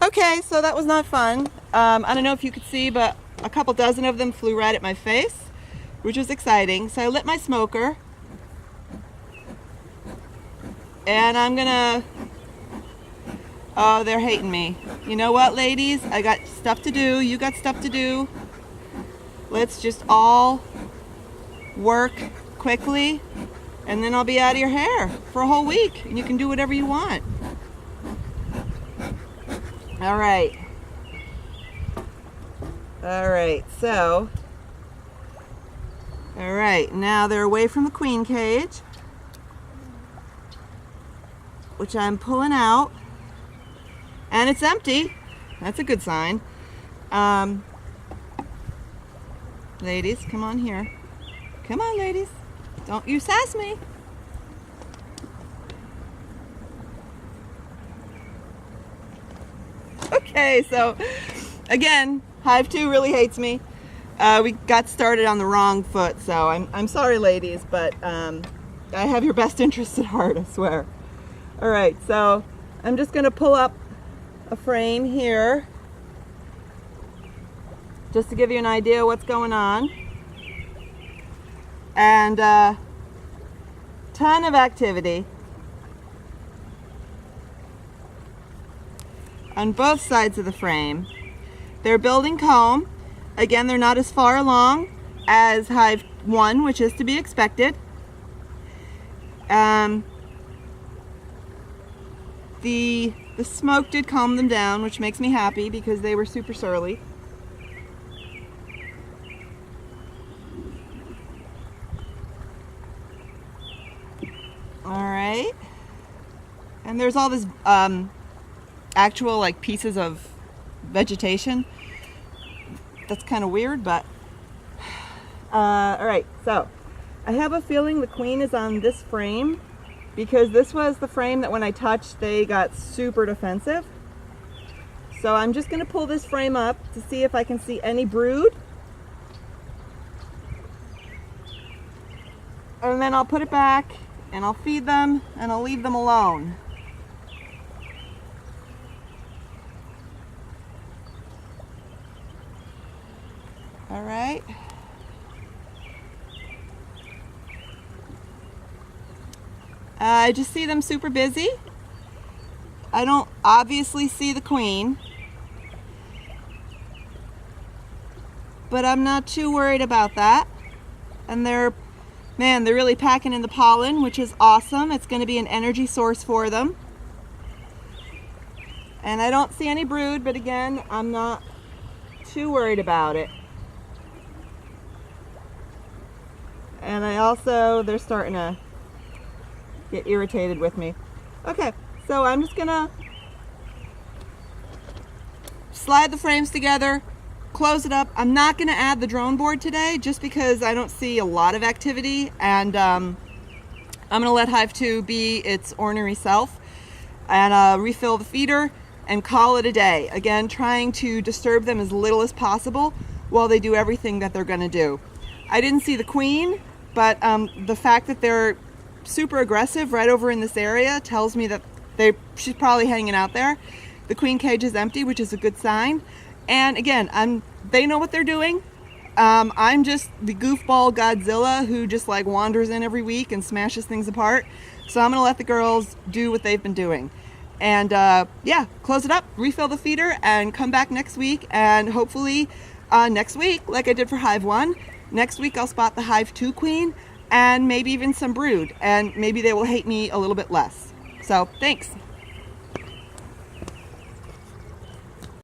Okay, so that was not fun. I don't know if you could see, but a couple dozen of them flew right at my face, which was exciting. So I lit my smoker, and I'm gonna, oh, they're hating me. You know what, ladies? I got stuff to do. You got stuff to do. Let's just all work quickly, and then I'll be out of your hair for a whole week, and you can do whatever you want. All right. All right, so, all right, now they're away from the queen cage, which I'm pulling out, and it's empty. That's a good sign. Ladies, come on here. Come on, ladies. Don't you sass me. Okay, so again, Hive 2 really hates me. We got started on the wrong foot, so I'm sorry, ladies, but I have your best interests at heart, I swear. All right, so I'm just going to pull up a frame here just to give you an idea what's going on. And ton of activity on both sides of the frame. They're building comb. Again, they're not as far along as Hive 1, which is to be expected. The smoke did calm them down, which makes me happy because they were super surly. All right, and there's all this actual like pieces of vegetation. That's kind of weird, but all right, so I have a feeling the queen is on this frame because this was the frame that when I touched they got super defensive. So I'm just going to pull this frame up to see if I can see any brood, and then I'll put it back and I'll feed them and I'll leave them alone. All right. I just see them super busy. I don't obviously see the queen, but I'm not too worried about that. And they're really packing in the pollen, which is awesome. It's going to be an energy source for them. And I don't see any brood, but again, I'm not too worried about it. And they're starting to get irritated with me. Okay, so I'm just gonna slide the frames together, close it up. I'm not gonna add the drone board today just because I don't see a lot of activity, and I'm gonna let Hive 2 be its ornery self and refill the feeder and call it a day. Again, trying to disturb them as little as possible while they do everything that they're gonna do. I didn't see the queen, but the fact that they're super aggressive right over in this area tells me that she's probably hanging out there. The queen cage is empty, which is a good sign. And again, they know what they're doing. I'm just the goofball Godzilla who just like wanders in every week and smashes things apart. So I'm gonna let the girls do what they've been doing. And yeah, close it up, refill the feeder, and come back next week. And hopefully next week, like I did for Hive 1, next week I'll spot the Hive 2 queen and maybe even some brood, and maybe they will hate me a little bit less. So thanks.